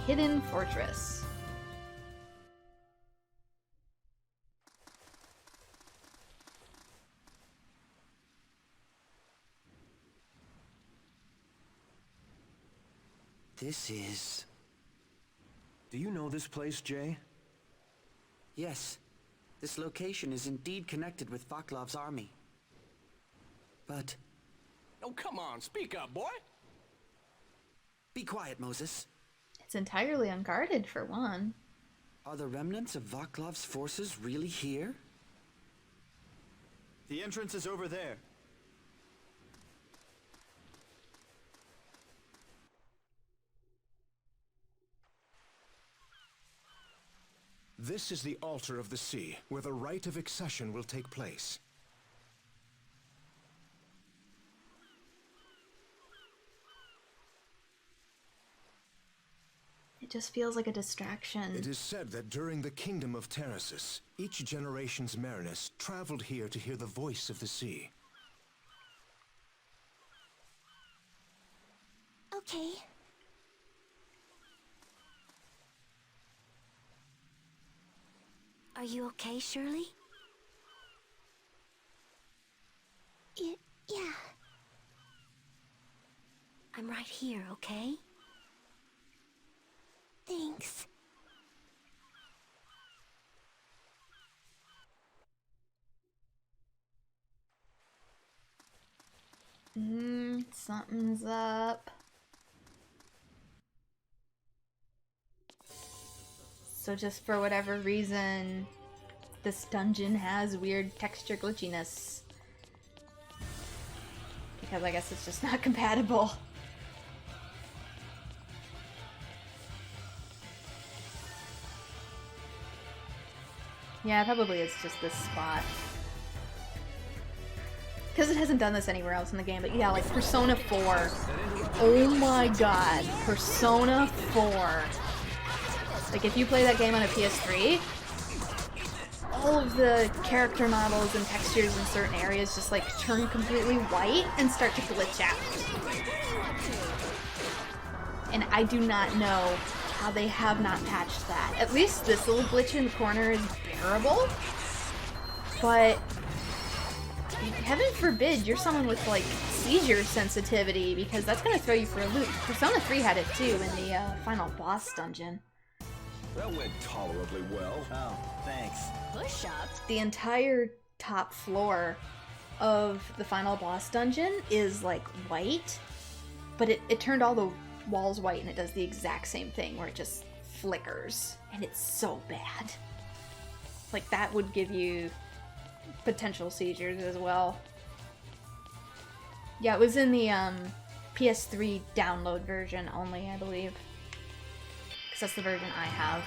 hidden fortress. This is... Do you know this place, Jay? Yes. This location is indeed connected with Vaclav's army. But... Oh, come on, speak up, boy! Be quiet, Moses. It's entirely unguarded, for one. Are the remnants of Vaclav's forces really here? The entrance is over there. This is the altar of the sea, where the rite of accession will take place. It just feels like a distraction. It is said that during the kingdom of Terrasus, each generation's mariners traveled here to hear the voice of the sea. Okay. Are you okay, Shirley? Yeah. I'm right here, okay? Thanks. Something's up. So just for whatever reason, this dungeon has weird texture glitchiness. Because I guess it's just not compatible. Yeah, probably it's just this spot. Because it hasn't done this anywhere else in the game, but yeah, like Persona 4. Oh my god, Persona 4. Like, if you play that game on a PS3, all of the character models and textures in certain areas just, like, turn completely white and start to glitch out. And I do not know how they have not patched that. At least this little glitch in the corner is bearable, but heaven forbid you're someone with, like, seizure sensitivity, because that's gonna throw you for a loop. Persona 3 had it too in the final boss dungeon. That went tolerably well. Oh, thanks. Push-ups? The entire top floor of the final boss dungeon is like white, but it turned all the walls white, and it does the exact same thing where it just flickers, and it's so bad. Like, that would give you potential seizures as well. Yeah, it was in the PS3 download version only, I believe. Because that's the version I have.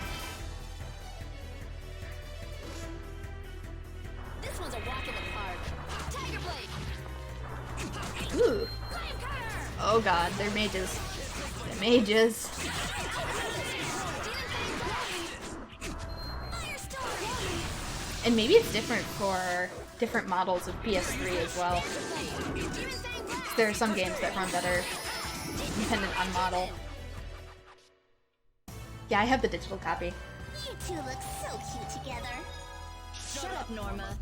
This one's a walk in the park. Tiger blade. Ooh. Oh god, they're mages. They're mages. And maybe it's different for different models of PS3 as well. There are some games that run better dependent on model. Yeah, I have the digital copy. You two look so cute together. Shut up, Norma.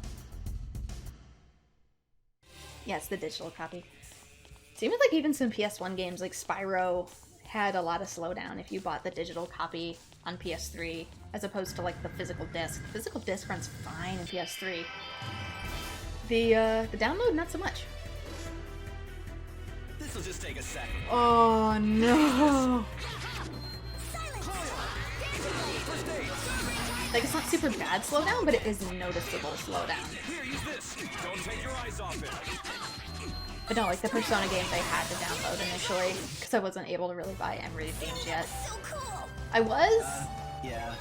Yeah, it's the digital copy. Seems like even some PS1 games like Spyro had a lot of slowdown if you bought the digital copy on PS3 as opposed to like the physical disc. The physical disc runs fine in PS3. The download, not so much. This'll just take a second. Oh no! Like, it's not super bad slowdown, but it is noticeable slowdown. Here, use this. Don't take your eyes off it. But no, like the Persona games I had to download initially, because I wasn't able to really buy M-rated games yet. So cool. I was, Yeah.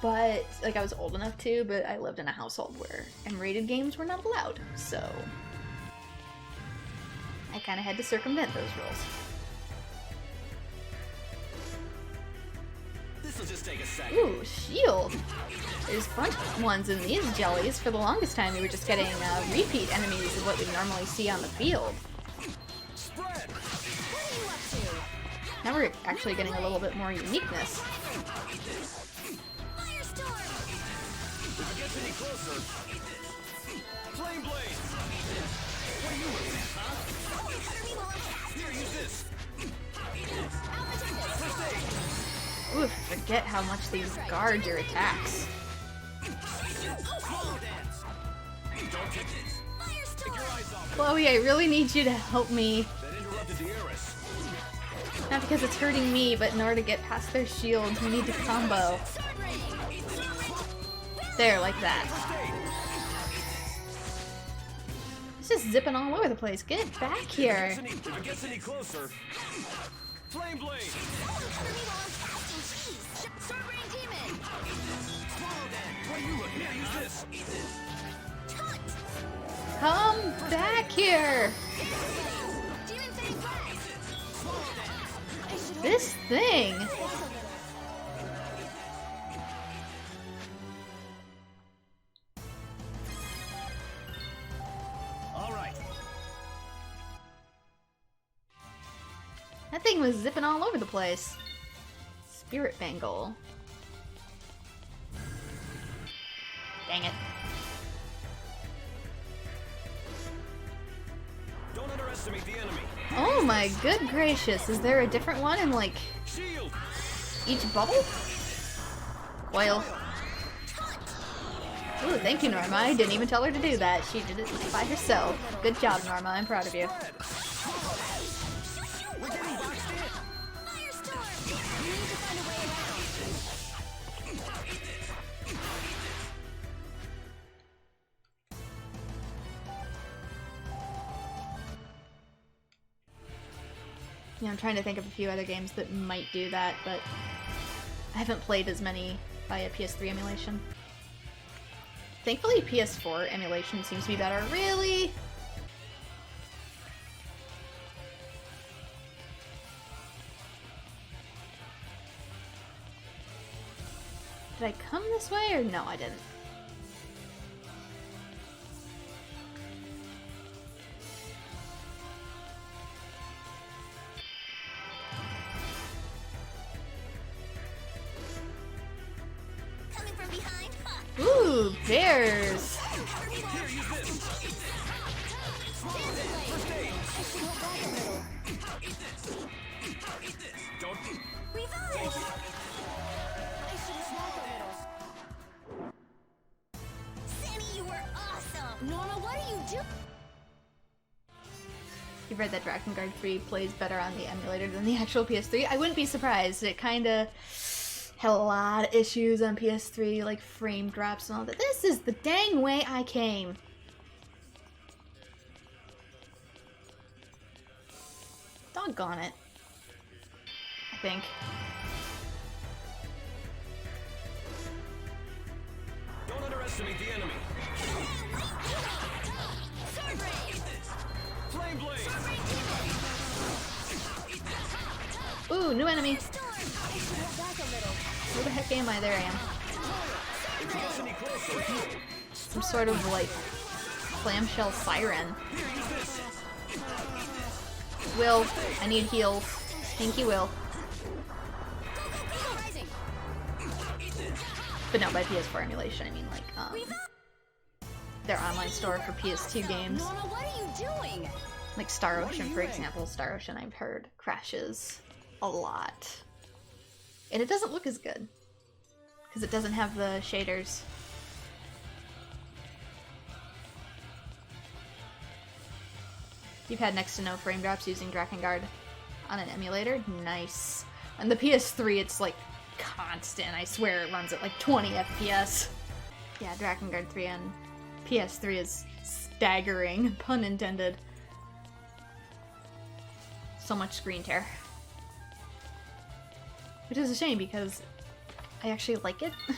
but like I was old enough to, but I lived in a household where M-rated games were not allowed, so I kind of had to circumvent those rules. This'll just take a second. Ooh, shield! There's a bunch of ones in these jellies. For the longest time, we were just getting repeat enemies of what we normally see on the field. Spread. What are you up to? Now now we're actually getting a little bit more uniqueness. Firestorm! If it gets any closer, flame blade. What are you looking at, huh? Here, use this. First aid. Ooh, forget how much these guard your attacks. Swallow dance. Don't take this. Take your eyes off it. Chloe, I really need you to help me. That interrupted the heiress. Not because it's hurting me, but in order to get past their shield, you need to combo. There, like that. It's just zipping all over the place. Get back here. If it gets any closer, flame blade. Sword-brain demon! Swallow dance. What are you looking at? Use this. Taunt! Come back here. Demon Fang Blast! This thing. All right. That thing was zipping all over the place. Spirit Bangle. Dang it. Don't underestimate the enemy. Oh my good gracious, is there a different one in like Shield. each bubble? Coil. Ooh, thank you, Norma. I didn't even tell her to do that. She did it by herself. Good job, Norma. I'm proud of you. We're getting boxed in. Firestorm! You need to find a way around. Yeah, I'm trying to think of a few other games that might do that, but I haven't played as many via PS3 emulation. Thankfully, PS4 emulation seems to be better. Really? Did I come this way or no, I didn't? Coming from behind? Ha! Ooh, bears! Here, use this. First aid. I should hold back a little. Don't. Revive! I should have snapped a little. Sammy, you were awesome! Norma, what are you doing? You've read that Drakengard 3 plays better on the emulator than the actual PS3. I wouldn't be surprised. It kinda had a lot of issues on PS3, like frame drops and all that. This is the dang way I came. Doggone it. I think. Don't underestimate the enemy. Flame blade. Ooh, new enemy. Storm! I should hold back a little. Where the heck am I? There I am. If it gets any closer, Some sort of like clamshell siren. here, use this. Will, I need heals. Thank you, Will. Rising! But no, by PS4 emulation, I mean like their online store for PS2 games. Norma, what are you doing? Like Star Ocean, for example. Star Ocean, I've heard, crashes a lot. And it doesn't look as good. Because it doesn't have the shaders. You've had next to no frame drops using Drakengard on an emulator? Nice. On the PS3, it's like constant. I swear it runs at like 20 FPS. Yeah, Drakengard 3 on PS3 is staggering, pun intended. So much screen tear. Which is a shame because I actually like it. I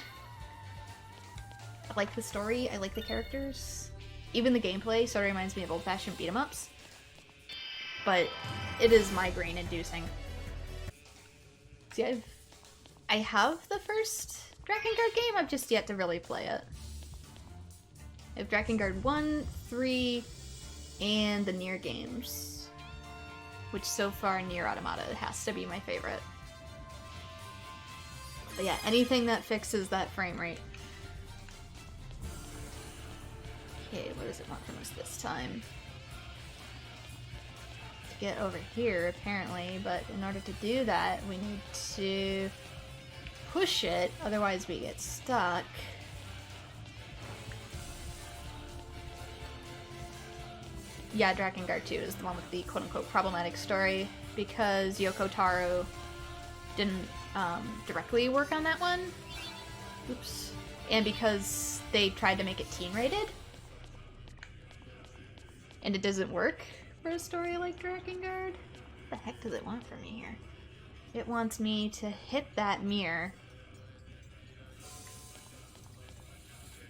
like the story, I like the characters. Even the gameplay sort of reminds me of old-fashioned beat-em-ups. But it is migraine inducing. See, I have the first Drakengard game, I've just yet to really play it. I have Drakengard 1, 3, and the Nier games. which so far Nier Automata has to be my favorite. But yeah, anything that fixes that frame rate. Okay, what does it want from us this time? To get over here, apparently, but in order to do that, we need to push it, otherwise we get stuck. Yeah, Drakengard 2 is the one with the quote-unquote problematic story, because Yoko Taro didn't directly work on that one. Oops. And because they tried to make it teen-rated. And it doesn't work for a story like Drakengard. What the heck does it want from me here? It wants me to hit that mirror.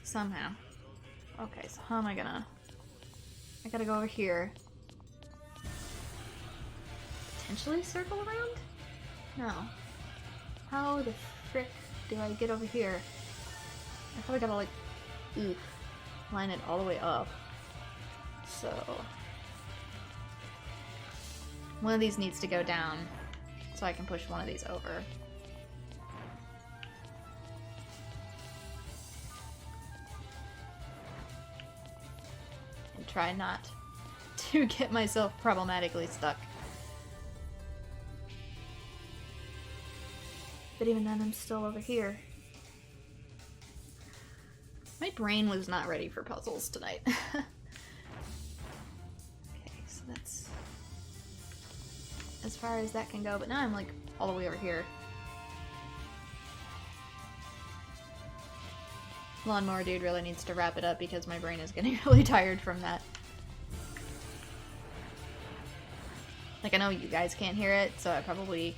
Somehow. Okay, so how am I gonna... I gotta go over here. Potentially circle around? No. How the frick do I get over here? I probably gotta like, line it all the way up. So... one of these needs to go down so I can push one of these over. And try not to get myself problematically stuck. But even then, I'm still over here. My brain was not ready for puzzles tonight. Okay, so that's as far as that can go, but now I'm like all the way over here. Lawnmower Dude really needs to wrap it up because my brain is getting really tired from that. Like, I know you guys can't hear it, so it probably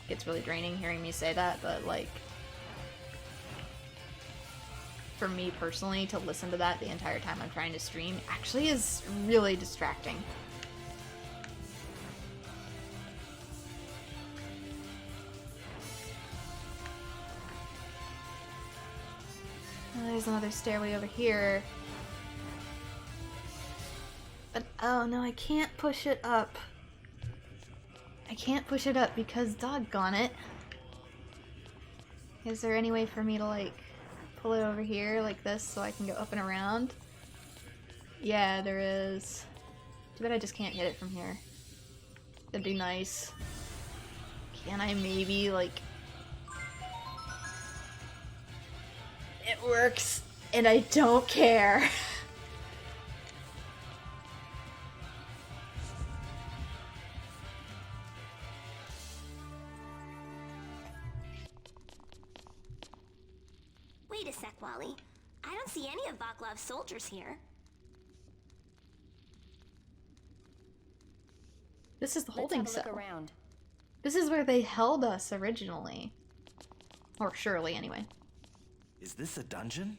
gets really draining hearing me say that, but like, for me personally, to listen to that the entire time I'm trying to stream actually is really distracting. Oh, there's another stairway over here. But, oh no, I can't push it up. I can't push it up because doggone it. Is there any way for me to like pull it over here like this so I can go up and around? Yeah, there is. Too bad I just can't hit it from here. That'd be nice. Can I maybe like... It works, and I don't care. Wait a sec, Wally. I don't see any of Vaclav's soldiers here. This is the holding Let's have a cell. look around. This is where they held us originally. Or surely, anyway. Is this a dungeon?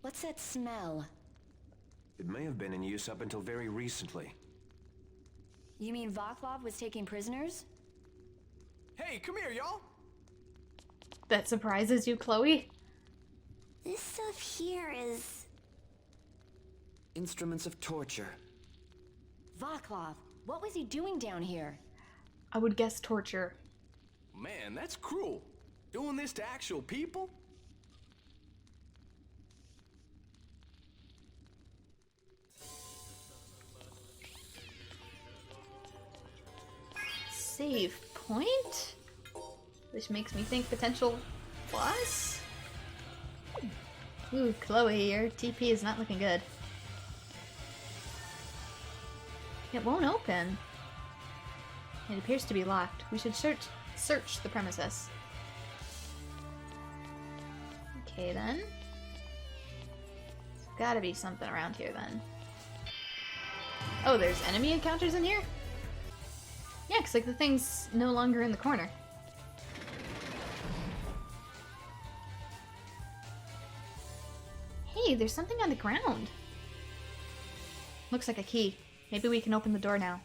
What's that smell? It may have been in use up until very recently. You mean Vaclav was taking prisoners? Hey, come here, y'all! That surprises you, Chloe? This stuff here is... Instruments of torture. Vaclav, what was he doing down here? I would guess torture. Man, that's cruel. Doing this to actual people? Save point? Which makes me think potential plus? Ooh, Chloe, your TP is not looking good. It won't open. It appears to be locked. We should search the premises. Okay then. There's gotta be something around here then. Oh, there's enemy encounters in here? Yeah, because like the thing's no longer in the corner. Hey, there's something on the ground. Looks like a key. Maybe we can open the door now.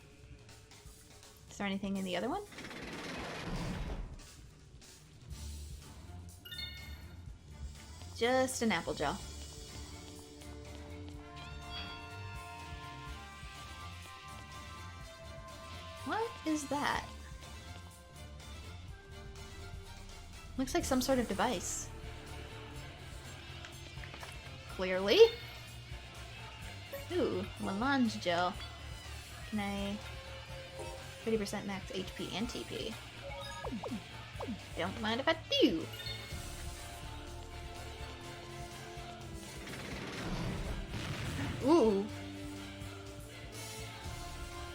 Is there anything in the other one? Just an apple gel. is that? Looks like some sort of device. Clearly. Ooh, melange gel. Can I... 30% max HP and TP. Don't mind if I do. Ooh.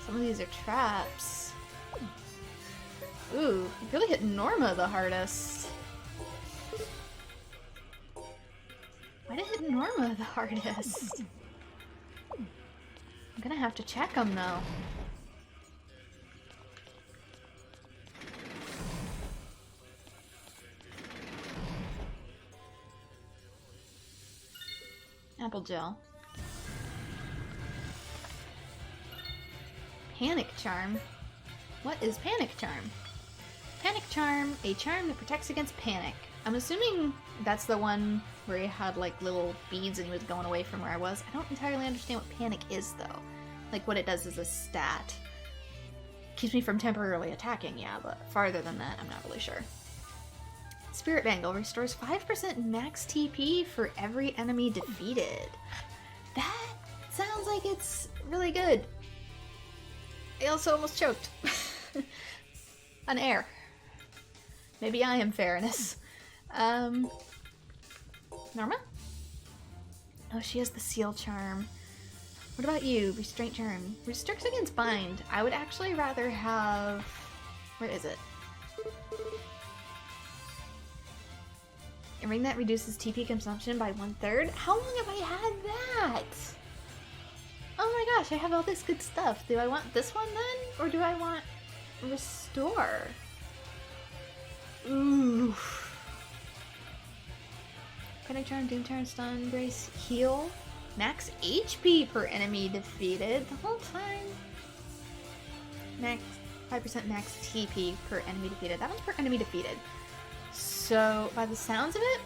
Some of these are traps. Ooh, you really hit Norma the hardest. Why did it hit Norma the hardest? I'm gonna have to check them though. Apple gel. Panic charm. What is panic charm? Panic charm, a charm that protects against panic. I'm assuming that's the one where he had like little beads and he was going away from where I was. I don't entirely understand what panic is though. Like what it does as a stat. Keeps me from temporarily attacking, yeah, but farther than that, I'm not really sure. Spirit Bangle restores 5% max TP for every enemy defeated. That sounds like it's really good. I also almost choked. On air. Maybe I am fairness. Norma? Oh, she has the seal charm. What about you? Restraint charm. Restricts against bind. I would actually rather have... Where is it? A ring that reduces TP consumption by 1/3? How long have I had that? Oh my gosh, I have all this good stuff. Do I want this one then? Or do I want restore? Ooh. Panic charm, doom charm, stun, brace, heal. Max HP per enemy defeated the whole time. Max 5% max TP per enemy defeated. That one's per enemy defeated. So, by the sounds of it,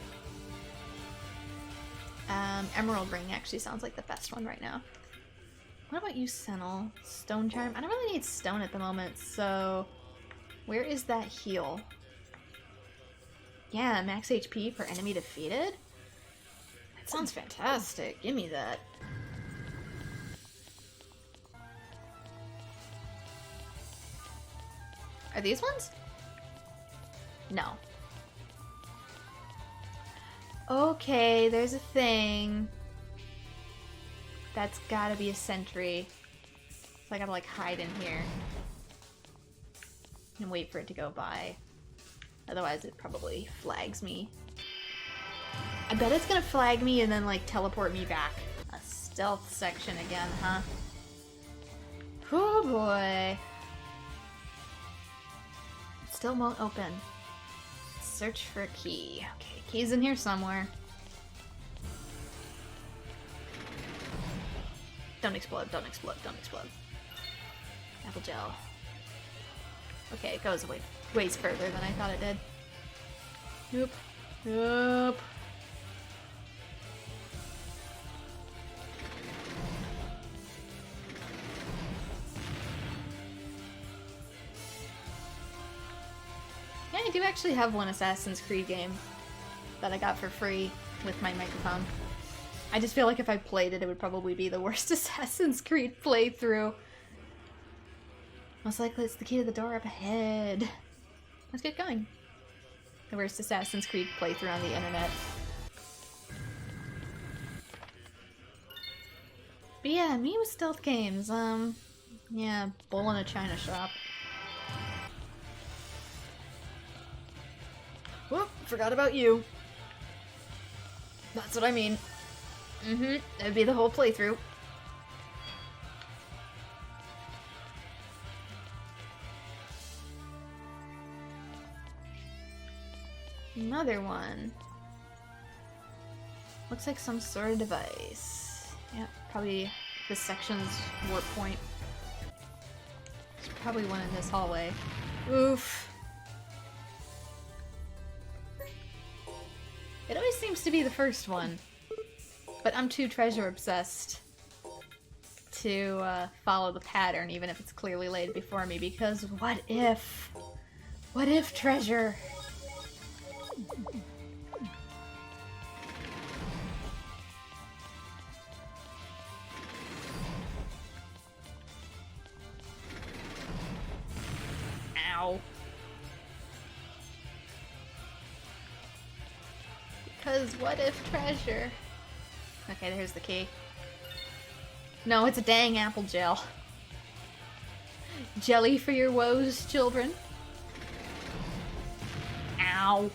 Emerald Ring actually sounds like the best one right now. What about you, Sentinel? Stone Charm? I don't really need stone at the moment, so... Where is that heal? Yeah, max HP per enemy defeated? That sounds fantastic. Give me that. Are these ones? No. Okay, there's a thing. That's gotta be a sentry. So I gotta like hide in here. And wait for it to go by. Otherwise it probably flags me. I bet it's gonna flag me and then like teleport me back. A stealth section again, huh? Oh boy. It still won't open. Search for a key. Okay, key's in here somewhere. Don't explode, don't explode, don't explode. Apple gel. Okay, it goes away ways further than I thought it did. Nope. Nope. Yeah, I do actually have one Assassin's Creed game that I got for free with my microphone. I just feel like if I played it, it would probably be the worst Assassin's Creed playthrough. Most likely it's the key to the door up ahead. Let's get going. The worst Assassin's Creed playthrough on the internet. But yeah, me with stealth games, yeah, bull in a china shop. Whoop, forgot about you. That's what I mean. That'd be the whole playthrough. Another one. Looks like some sort of device. Yeah, probably this section's warp point. There's probably one in this hallway. Oof. It always seems to be the first one. But I'm too treasure obsessed to follow the pattern, even if it's clearly laid before me, because what if? What if treasure? Ow. Because what if treasure? Okay, there's the key. No, it's a dang apple gel. Jelly for your woes, children. Ow.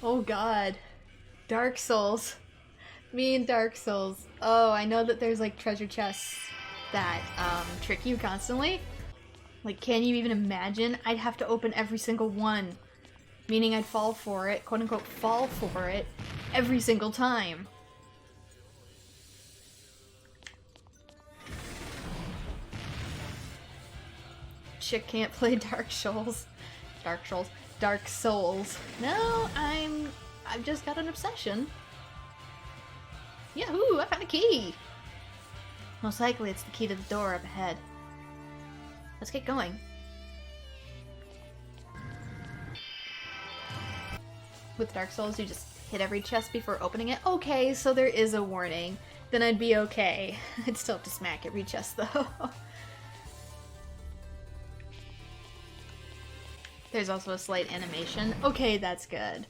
Oh god. Dark Souls. Me and Dark Souls. Oh, I know that there's like treasure chests that trick you constantly. Like, can you even imagine? I'd have to open every single one. Meaning I'd fall for it, quote unquote fall for it, every single time. Chick can't play Dark Souls. Dark Souls. No, I've just got an obsession. Yahoo! I found a key! Most likely it's the key to the door up ahead. Let's get going. With Dark Souls, you just hit every chest before opening it? Okay, so there is a warning. Then I'd be okay. I'd still have to smack every chest, though. There's also a slight animation. Okay, that's good.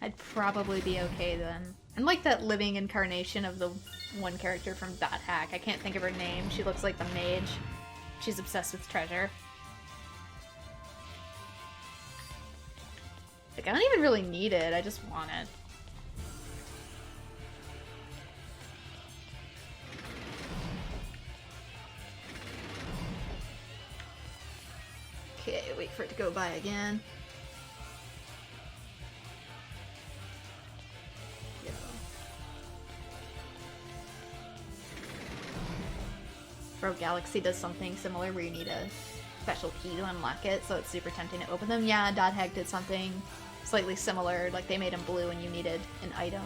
I'd probably be okay then. I'm like that living incarnation of the one character from Dot Hack. I can't think of her name. She looks like the mage. She's obsessed with treasure. Like, I don't even really need it. I just want it. Okay, wait for it to go by again. Go. Rogue Galaxy does something similar where you need a special key to unlock it, so it's super tempting to open them. Yeah, Dot Hack did something slightly similar, like they made them blue and you needed an item.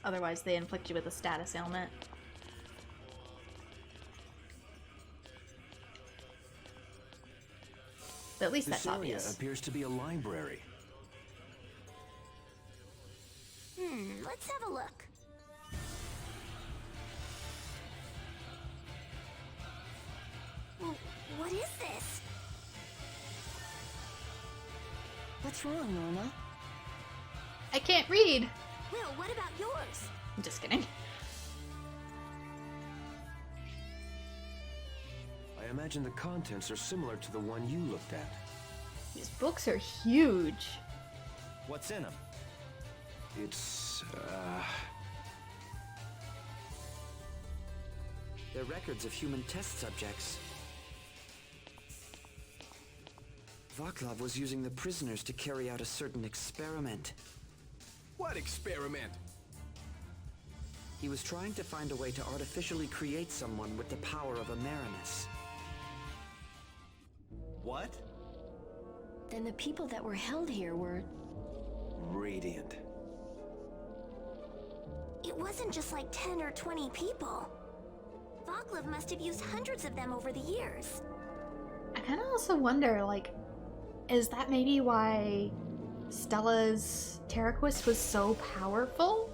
Otherwise they inflict you with a status ailment. But at least that's This area obvious. appears to be a library. Let's have a look. What is this? What's wrong, Norma? I can't read! Will, what about yours? I'm just kidding. I imagine the contents are similar to the one you looked at. These books are huge. What's in them? It's, They're records of human test subjects. Vaclav was using the prisoners to carry out a certain experiment. What experiment? He was trying to find a way to artificially create someone with the power of a Marinus. What? Then the people that were held here were... radiant. It wasn't just like 10 or 20 people. Vaclav must have used hundreds of them over the years. I kind of also wonder, like, is that maybe why Stella's Terraquist was so powerful?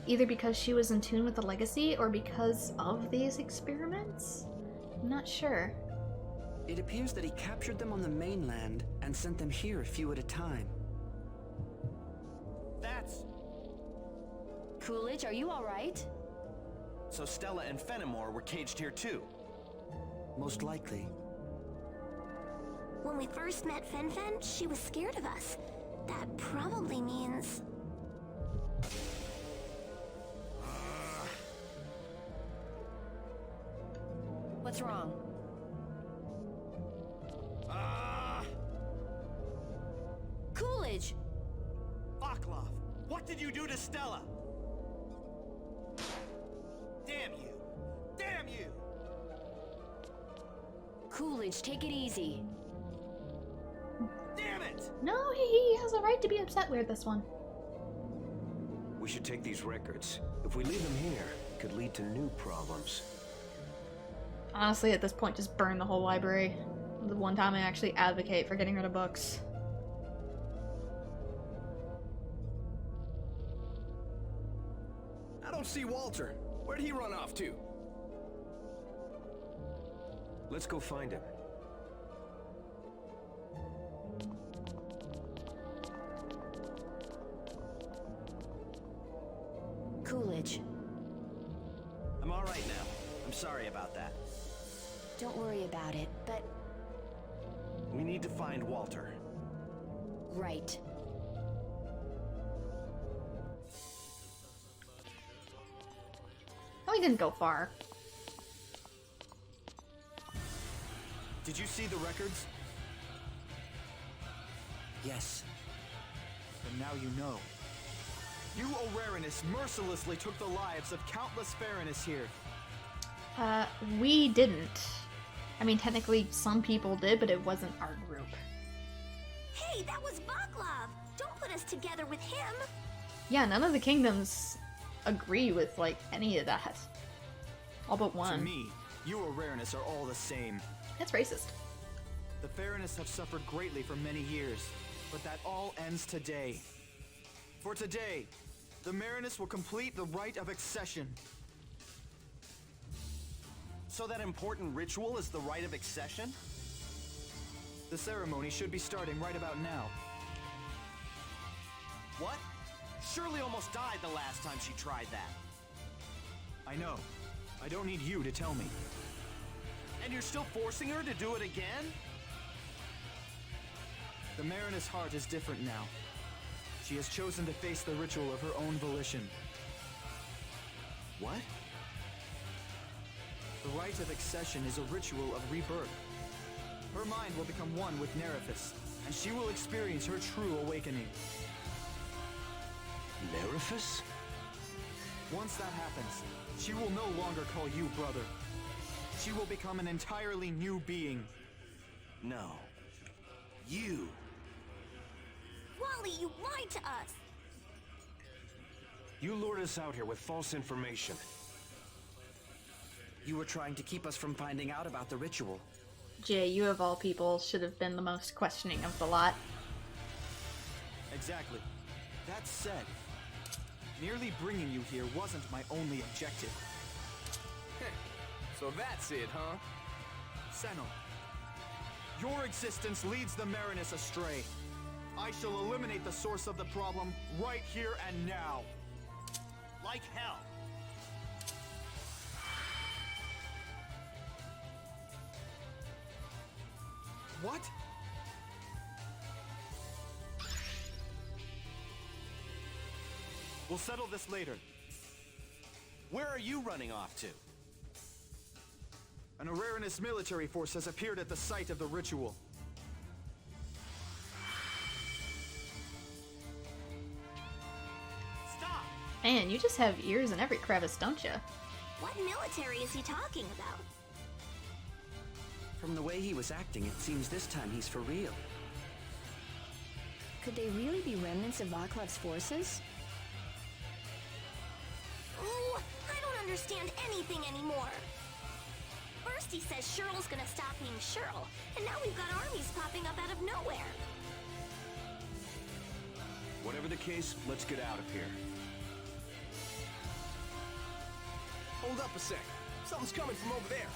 Either because she was in tune with the legacy or because of these experiments? I'm not sure. It appears that he captured them on the mainland and sent them here a few at a time. That's... Coolidge, are you alright? So Stella and Fenimore were caged here too. Most likely. When we first met Fen, she was scared of us. That probably means... What's wrong? Coolidge! Vaclav, what did you do to Stella? Coolidge, take it easy. Damn it! No, he has a right to be upset with this one. We should take these records. If we leave them here, it could lead to new problems. Honestly, at this point, just burn the whole library. The one time I actually advocate for getting rid of books. I don't see Walter. Where'd he run off to? Let's go find him. Coolidge, I'm all right now. I'm sorry about that. don't worry about it, but... We need to find Walter. Right. Oh, he didn't go far. Did you see the records? Yes. And now you know. You, O'Rarenus, mercilessly took the lives of countless Farinus here. We didn't. I mean, technically, some people did, but it wasn't our group. Hey, that was Vaclav! Don't put us together with him! Yeah, none of the kingdoms agree with, like, any of that. All but one. To me, you, O'Rarenus, are all the same. That's racist. The Farinus have suffered greatly for many years, but that all ends today. For today, the Marinus will complete the rite of accession. So that important ritual is the rite of accession? The ceremony should be starting right about now. What? Shirley almost died the last time she tried that. I know. I don't need you to tell me. And you're still forcing her to do it again? The Marinus heart is different now. She has chosen to face the ritual of her own volition. What? The rite of accession is a ritual of rebirth. Her mind will become one with NTSC, and she will experience her true awakening. NTSC? Once that happens, she will no longer call you brother. She will become an entirely new being. No. You. Wally, you lied to us! You lured us out here with false information. You were trying to keep us from finding out about the ritual. Jay, you of all people should have been the most questioning of the lot. Exactly. That said, merely bringing you here wasn't my only objective. So that's it, huh? Senno, your existence leads the Marinus astray. I shall eliminate the source of the problem right here and now. Like hell. What? We'll settle this later. Where are you running off to? An Ararenus military force has appeared at the site of the ritual. Stop! Man, you just have ears in every crevice, don't you? What military is he talking about? From the way he was acting, it seems this time he's for real. Could they really be remnants of Vaclav's forces? Oh, I don't understand anything anymore. First he says Shirl's gonna stop being Shirl, and now we've got armies popping up out of nowhere. Whatever the case, let's get out of here. Hold up a sec. Something's coming from over there.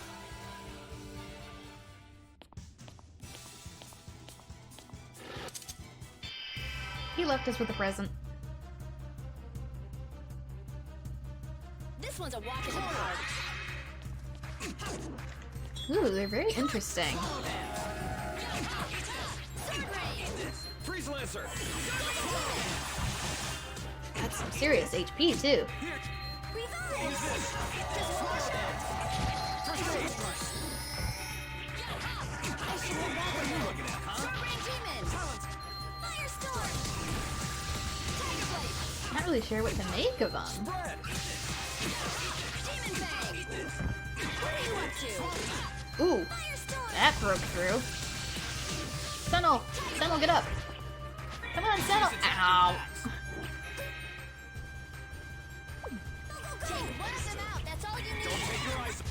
He left us with a present. This one's a walk in the park. Ooh, they're very interesting. Freeze Lancer! That's some serious HP, too. Revive! First aid! What are you looking at, huh? Demon! Firestorm! Tiger Blade! Not really sure what to make of them. Spread! Demon Fang! What are you up to? Ooh, Firestorm! That broke through. Sentinel! Sentinel, get up! Come on, Sentinel! Ow!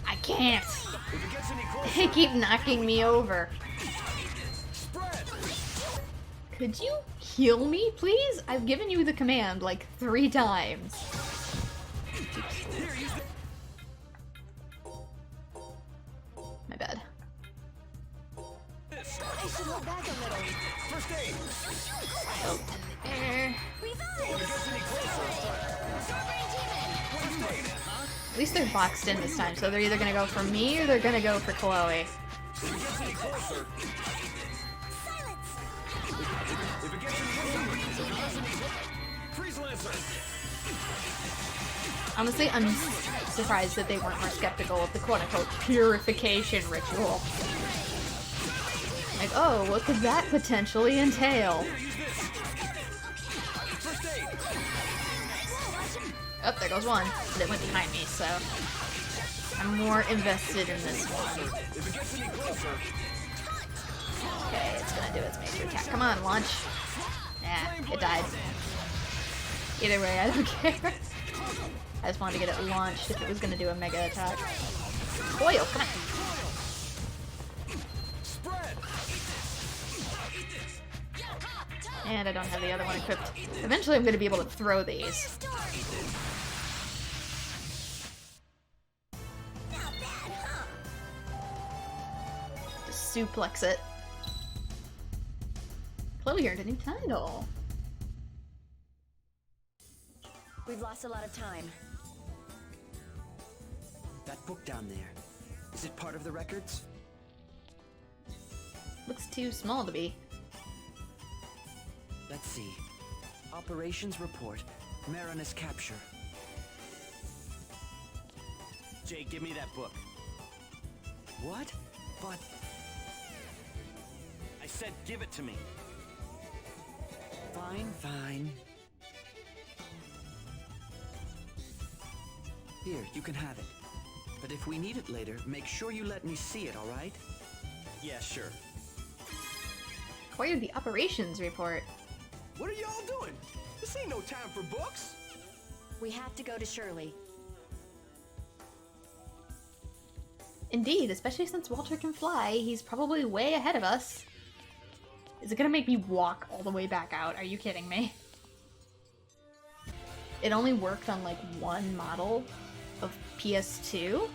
I can't! They keep knocking me over. Could you heal me, please? I've given you the command like 3 times. My bad. I should hold back a little. First aid. Oh. At least they're boxed in this time, so they're either gonna go for me or they're gonna go for Chloe. Honestly, I'm surprised that they weren't more skeptical of the quote-unquote purification ritual. Like, oh, what could that potentially entail? Oh, there goes one. But it went behind me, so I'm more invested in this one. Okay, it's gonna do its major attack. Come on, launch. Nah, it died. Either way, I don't care. I just wanted to get it launched if it was gonna do a mega attack. Coil, come on. And I don't have the other one equipped. Eventually I'm gonna be able to throw these. Just suplex it. Chloe earned a new title. We've lost a lot of time. That book down there, is it part of the records? Looks too small to be. Let's see. Operations report, Marinus capture. Jay, give me that book. What? But... I said give it to me. Fine, fine. Here, you can have it. But if we need it later, make sure you let me see it, alright? Yeah, sure. Acquired the operations report. What are y'all doing? This ain't no time for books. We have to go to Shirley. Indeed, especially since Walter can fly, he's probably way ahead of us. Is it gonna make me walk all the way back out? Are you kidding me? It only worked on like one model of PS2,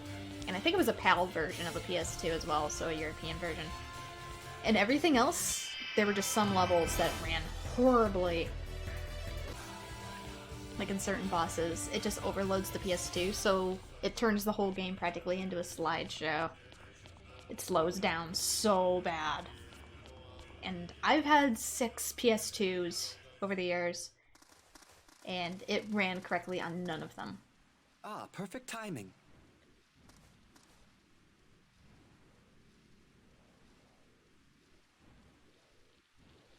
and I think it was a PAL version of a PS2 as well, so a European version. And everything else, there were just some levels that ran horribly. Like in certain bosses, it just overloads the PS2, so it turns the whole game practically into a slideshow. It slows down so bad. And I've had 6 PS2s over the years, and it ran correctly on none of them. Ah, perfect timing.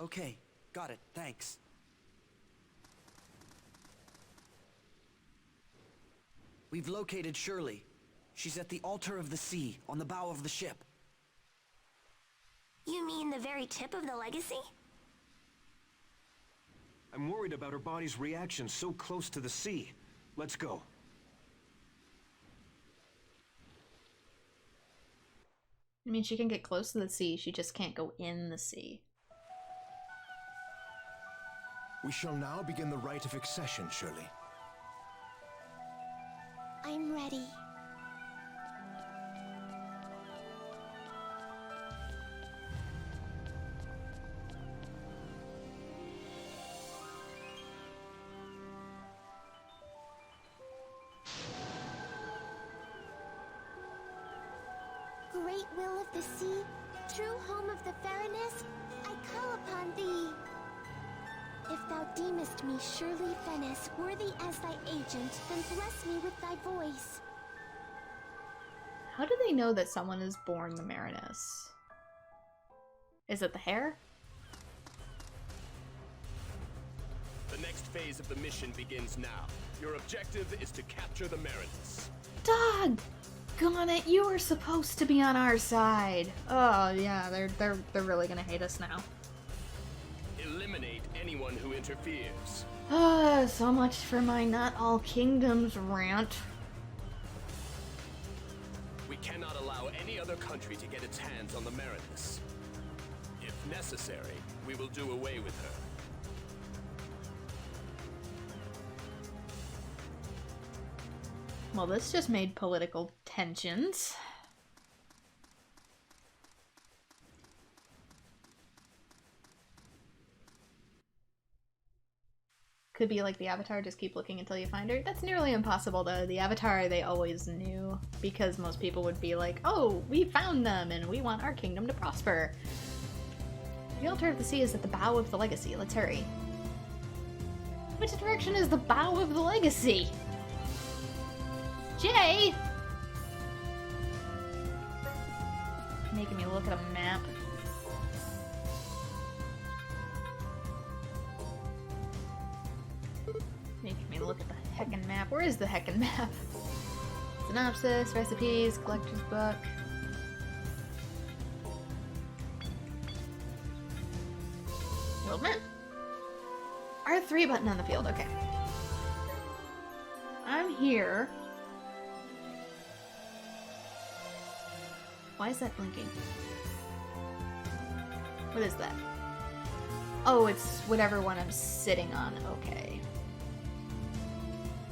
Okay, got it, thanks. We've located Shirley. She's at the Altar of the Sea, on the bow of the ship. You mean the very tip of the legacy? I'm worried about her body's reaction so close to the sea. Let's go. I mean, she can get close to the sea, she just can't go in the sea. We shall now begin the rite of accession, Shirley. I'm ready. Great will of the sea, true home of the Fairness, I call upon thee. If thou deemest me surely Venice, worthy as thy agent, then bless me with thy voice. How do they know that someone is born the Marinus? Is it the hair? The next phase of the mission begins now. Your objective is to capture the Marinus. Dog! Doggone it, you were supposed to be on our side. Oh yeah, they're really gonna hate us now. Eliminate anyone who interferes. So much for my not all kingdoms rant. We cannot allow any other country to get its hands on the Marinus. If necessary, we will do away with her. Well, this just made political tensions. Could be like the Avatar, just keep looking until you find her. That's nearly impossible though. The Avatar they always knew, because most people would be like, oh, we found them and we want our kingdom to prosper. The altar of the sea is at the bow of the legacy. Let's hurry. Which direction is the bow of the legacy? Jay! Making me look at a map. Making me look at the heckin' map. Where is the heckin' map? Synopsis, recipes, collector's book. World map? R3 button on the field, okay. I'm here. Why is that blinking? What is that? Oh, it's whatever one I'm sitting on. Okay.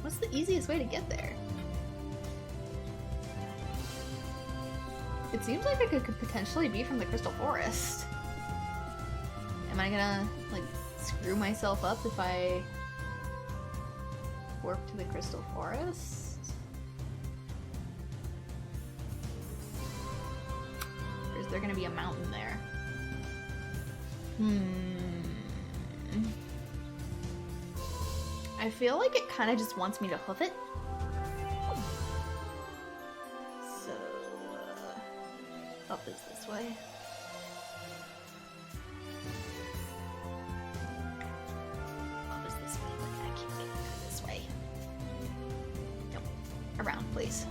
What's the easiest way to get there? It seems like it could potentially be from the Crystal Forest. Am I gonna, like, screw myself up if I warp to the Crystal Forest? Or is there gonna be a mountain there? I feel like it kind of just wants me to hoof it. So, up is this way. Up is this way, but I keep getting this way. Nope. Around, please.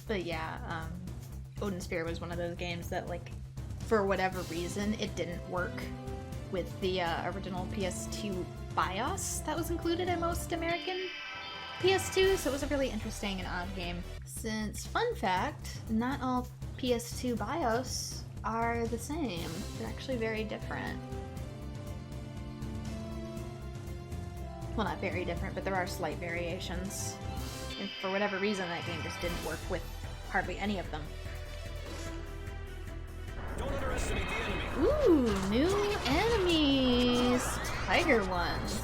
But yeah, Odin Sphere was one of those games that, like, for whatever reason, it didn't work with the original PS2 BIOS that was included in most American PS2, so it was a really interesting and odd game. Since, fun fact, not all PS2 BIOS are the same. They're actually very different. Well, not very different, but there are slight variations. And for whatever reason, that game just didn't work with hardly any of them. Don't underestimate the enemy. Ooh, new enemies! Tiger ones.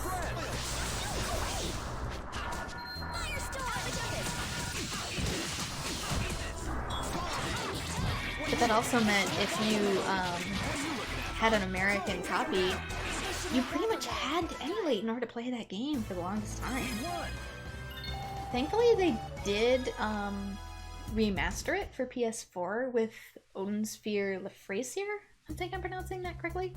But that also meant if you had an American copy, you pretty much had to emulate in order to play that game for the longest time. Thankfully, they did remaster it for PS4 with Odin Sphere Lefracier. I think I'm pronouncing that correctly.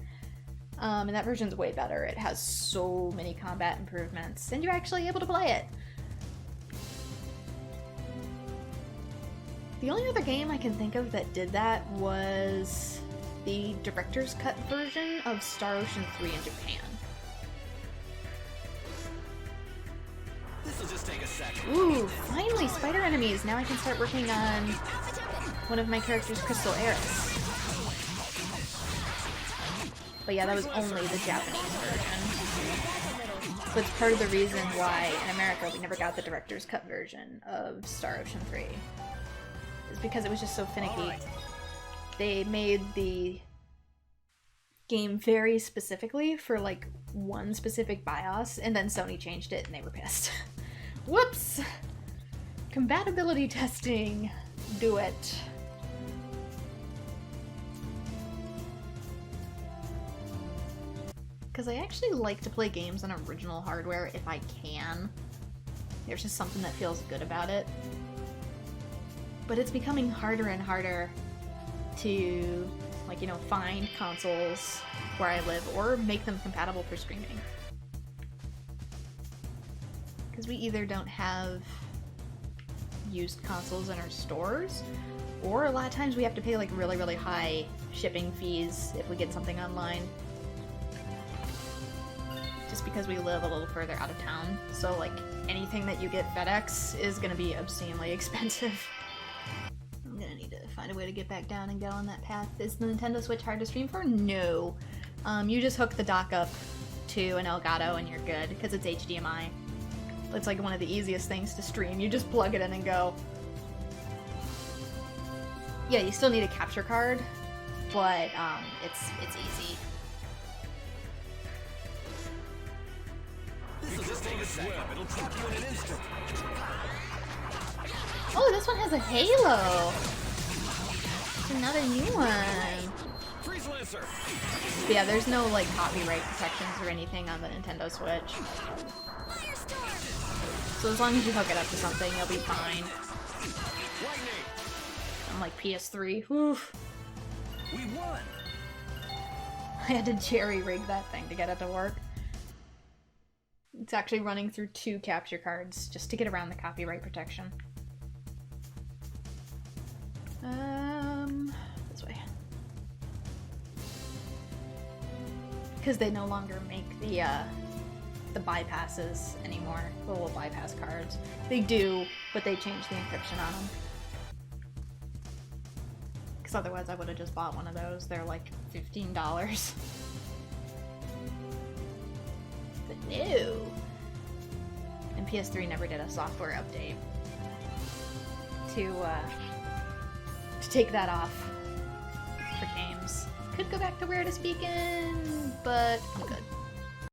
And that version's way better. It has so many combat improvements, and you're actually able to play it. The only other game I can think of that did that was the director's cut version of Star Ocean 3 in Japan. This'll just take a second. Ooh, finally spider enemies! Now I can start working on one of my character's Crystal Eris. But yeah, that was only the Japanese version. So it's part of the reason why in America we never got the director's cut version of Star Ocean 3. Is because it was just so finicky. They made the game very specifically for like one specific BIOS, and then Sony changed it and they were pissed. Whoops! Compatibility testing. Do it. Because I actually like to play games on original hardware if I can. There's just something that feels good about it. But it's becoming harder and harder to, like, you know, find consoles where I live or make them compatible for streaming. because we either don't have used consoles in our stores, or a lot of times we have to pay like really, really high shipping fees if we get something online. Just because we live a little further out of town. So like anything that you get FedEx is gonna be obscenely expensive. I'm gonna need to find a way to get back down and go on that path. Is the Nintendo Switch hard to stream for? No. You just hook the dock up to an Elgato and you're good, because it's HDMI. It's like one of the easiest things to stream. You just plug it in and go. Yeah, you still need a capture card, but it's easy. This'll just take a second. It'll drop you in an instant. Oh, this one has a halo. It's another new one. Freeze Lancer. But yeah, there's no like copyright protections or anything on the Nintendo Switch. So as long as you hook it up to something, you'll be fine. Lightning. I'm like PS3. Oof. We won. I had to jerry-rig that thing to get it to work. It's actually running through 2 capture cards just to get around the copyright protection. This way. Because they no longer make the bypasses anymore, the little bypass cards. They do, but they changed the encryption on them. Because otherwise I would have just bought one of those. They're like $15. But no! And PS3 never did a software update to take that off for games. Could go back to where to speak in, but I'm good.